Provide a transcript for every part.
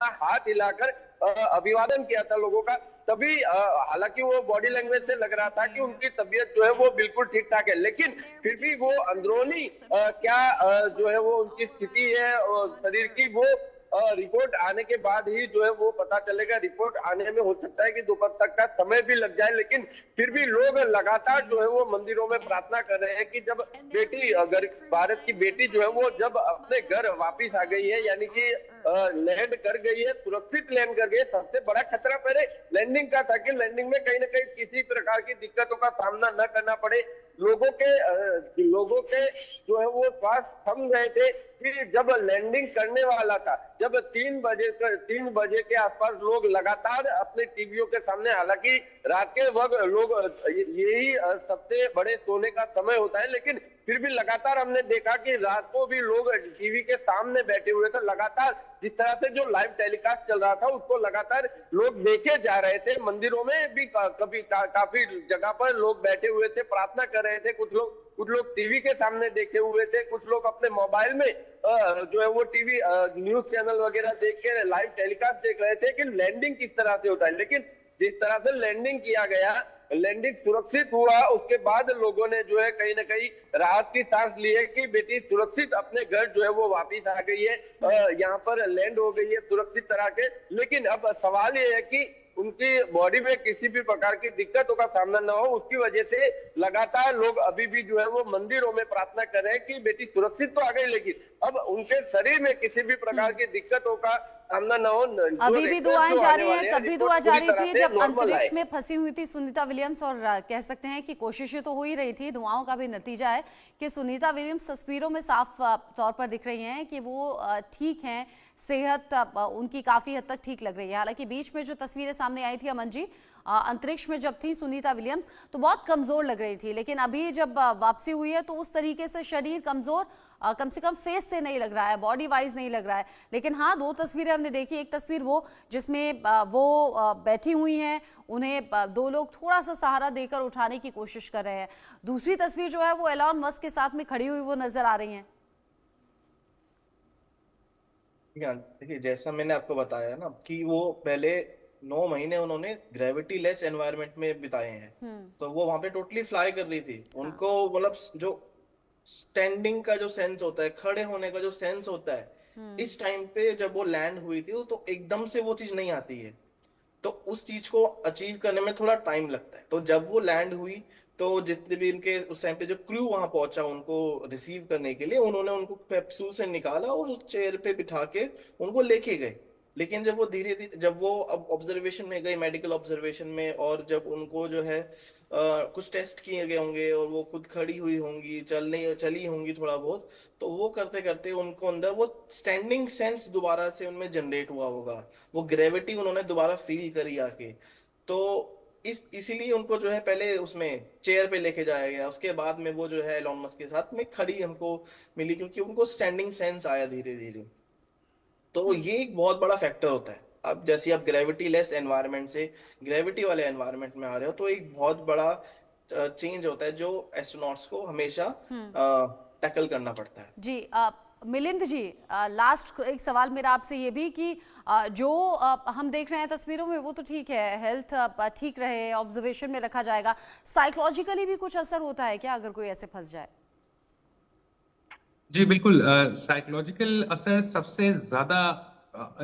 हाथ हिलाकर अभिवादन किया था लोगों का। तभी हालांकि वो बॉडी लैंग्वेज से लग रहा था कि उनकी तबीयत जो है वो बिल्कुल ठीक ठाक है, लेकिन फिर भी वो अंदरूनी क्या जो है वो उनकी स्थिति है शरीर की, वो रिपोर्ट आने के बाद ही जो है वो पता चलेगा। रिपोर्ट आने में हो सकता है कि दोपहर तक का समय भी लग जाए, लेकिन फिर भी लोग लगातार जो है वो मंदिरों में प्रार्थना कर रहे हैं कि जब बेटी, अगर भारत की बेटी जो है वो जब अपने घर वापिस आ गई है, यानी कि लैंड कर गई है, सुरक्षित लैंड कर गई है। सबसे बड़ा खतरा पहले लैंडिंग का था कि लैंडिंग में कहीं ना कहीं किसी प्रकार की दिक्कतों का सामना न करना पड़े। लोगों के जो है वो श्वास थम गए थे कि जब लैंडिंग करने वाला था, जब 3 बजे के आसपास लोग लगातार अपने टीवियों के सामने, हालांकि रात के वक्त लोग यही सबसे बड़े सोने का समय होता है, लेकिन फिर भी लगातार हमने देखा कि रात को भी लोग टीवी के सामने बैठे हुए थे। लगातार जिस तरह से जो लाइव टेलीकास्ट चल रहा था उसको लगातार लोग देखे जा रहे थे। मंदिरों में भी काफी जगह पर लोग बैठे हुए थे, प्रार्थना कर रहे थे। कुछ लोग टीवी के सामने देखे हुए थे, कुछ लोग अपने मोबाइल में जो है वो टीवी न्यूज चैनल वगैरह देख के लाइव टेलीकास्ट देख रहे थे कि लैंडिंग किस तरह से होता है। लेकिन जिस तरह से लैंडिंग किया गया, लैंडिंग सुरक्षित हुआ, उसके बाद लोगों ने जो है कहीं ना कहीं राहत की सांस ली है कि बेटी सुरक्षित अपने घर जो है वो वापिस आ गई है, यहाँ पर लैंड हो गई है सुरक्षित तरह के। लेकिन अब सवाल ये है कि उनकी बॉडी में किसी भी प्रकार की दिक्कतों का सामना न हो, उसकी वजह से लगातार लोग अभी भी जो है वो मंदिरों में प्रार्थना कर रहे हैं कि बेटी सुरक्षित तो आ गई, लेकिन अब उनके शरीर में किसी भी प्रकार की दिक्कतों का सामना न हो। अभी भी दुआएं जारी है, तब भी दुआ जारी थी जब अंतरिक्ष में फंसी हुई थी सुनीता विलियम्स, और कह सकते हैं कि कोशिशें तो हो ही रही थी। दुआओं का भी नतीजा है कि सुनीता विलियम्स तस्वीरों में साफ तौर पर दिख रही हैं कि वो ठीक हैं, सेहत उनकी काफी हद तक ठीक लग रही है। हालांकि बीच में जो तस्वीरें सामने आई थी अमन जी, अंतरिक्ष में जब थी सुनीता विलियम्स तो बहुत कमजोर लग रही थी, लेकिन अभी जब वापसी हुई है तो उस तरीके से शरीर कमजोर कम से कम फेस से नहीं लग रहा है, बॉडी वाइज नहीं लग रहा है। लेकिन हाँ, 2 तस्वीरें हमने देखी। एक तस्वीर वो जिसमें वो बैठी हुई हैं, उन्हें 2 लोग थोड़ा सा सहारा देकर उठाने की कोशिश कर रहे हैं। दूसरी तस्वीर जो है वो एलॉन मस्क के साथ में खड़ी हुई वो नजर आ रही है। देखिए, जैसा मैंने आपको बताया ना कि वो पहले 9 महीने उन्होंने ग्रेविटी लेस एनवायरनमेंट में बिताए हैं, तो वो वहां पे टोटली फ्लाई कर रही थी। उनको मतलब जो स्टैंडिंग का जो सेंस होता है, खड़े होने का जो सेंस होता है, इस टाइम पे जब वो लैंड हुई थी तो एकदम से वो चीज नहीं आती है, तो उस चीज को अचीव करने में थोड़ा टाइम लगता है। तो जब वो लैंड हुई तो जितने भी इनके उस टाइम पे जो क्रू वहां पहुंचा उनको रिसीव करने के लिए, उन्होंने उनको कैप्सूल से निकाला और उस चेयर पे बिठा के उनको लेके गए। लेकिन जब वो धीरे धीरे, जब वो अब ऑब्जर्वेशन में गई, मेडिकल ऑब्जर्वेशन में, और जब उनको जो है कुछ टेस्ट किए गए होंगे और वो खुद खड़ी हुई होंगी, चली होंगी थोड़ा बहुत, तो वो करते करते उनको अंदर वो स्टैंडिंग सेंस दोबारा से उनमें जनरेट हुआ होगा, वो ग्रेविटी उन्होंने दोबारा फील करी आके। तो इसीलिए उनको जो है पहले उसमें चेयर पे लेके जाया गया, उसके बाद में वो जो है एलॉन मस्क के साथ में खड़ी हमको मिली, क्योंकि उनको स्टैंडिंग सेंस आया धीरे धीरे। तो ये एक बहुत बड़ा फैक्टर होता है। अब जैसे आप ग्रेविटी लेस एनवायरनमेंट से ग्रेविटी वाले एनवायरनमेंट में आ रहे हो, तो एक बहुत बड़ा चेंज होता है जो एस्ट्रोनॉट्स को हमेशा टैकल करना पड़ता है। जी मिलिंद जी, लास्ट एक सवाल मेरा आपसे ये भी कि जो हम देख रहे हैं तस्वीरों में वो तो ठीक है, हेल्थ ठीक रहे, ऑब्जर्वेशन में रखा जाएगा, साइकोलॉजिकली भी कुछ असर होता है क्या अगर कोई ऐसे फंस जाए? जी बिल्कुल, साइकोलॉजिकल असर सबसे ज्यादा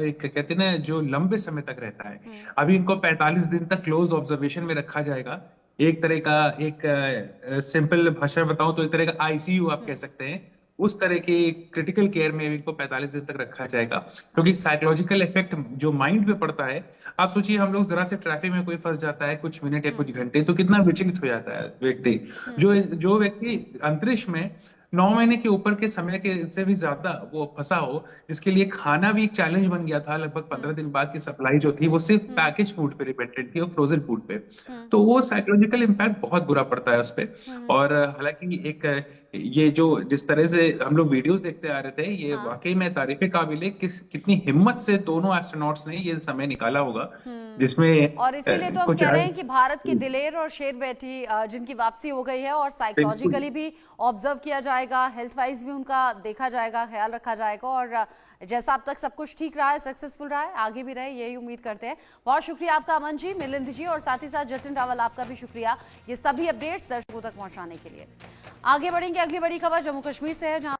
एक कहते हैं ना जो लंबे समय तक रहता है। अभी इनको 45 दिन तक क्लोज ऑब्जर्वेशन में रखा जाएगा। एक तरह का, एक सिंपल भाषा में बताऊं तो एक तरह का आईसीयू आप कह सकते हैं, उस तरह की क्रिटिकल केयर में इनको 45 दिन तक रखा जाएगा, क्योंकि साइकोलॉजिकल इफेक्ट जो माइंड पे पड़ता है, आप सोचिए हम लोग जरा से ट्रैफिक में कोई फंस जाता है कुछ मिनट या कुछ घंटे, तो कितना विचलित हो जाता है व्यक्ति। जो व्यक्ति अंतरिक्ष में 9 महीने के ऊपर के समय के से भी ज्यादा वो फंसा हो, जिसके लिए खाना भी एक चैलेंज बन गया था, लगभग 15 दिन बाद की सप्लाई जो थी वो सिर्फ पैकेज फूड पे डिपेंडेंट थी और फ्रोजन फूड पे, तो वो साइकोलॉजिकल इम्पैक्ट बहुत बुरा पड़ता है उस पे। और हालांकि एक ये जो जिस तरह से हम लोग वीडियोस देखते आ रहे थे, ये वाकई में तारीफे काबिल है कितनी हिम्मत से दोनों एस्ट्रोनॉट्स ने ये समय निकाला होगा, जिसमें और इसीलिए तो हम कह रहे हैं कि भारत की दिलेर और शेर बेटी जिनकी वापसी हो गई है, और साइकोलॉजिकली भी ऑब्जर्व किया जाएगा। जाएगा, हेल्थ वाइज भी उनका देखा जाएगा, ख्याल रखा जाएगा और जैसा अब तक सब कुछ ठीक रहा है, सक्सेसफुल रहा है, आगे भी रहे, यही उम्मीद करते हैं। बहुत शुक्रिया आपका अमन जी, मिलिंद जी और साथ ही साथ जतिन रावल, आपका भी शुक्रिया ये सभी अपडेट्स दर्शकों तक पहुंचाने के लिए। आगे बढ़ेंगे, अगली बड़ी खबर जम्मू कश्मीर से है, जहां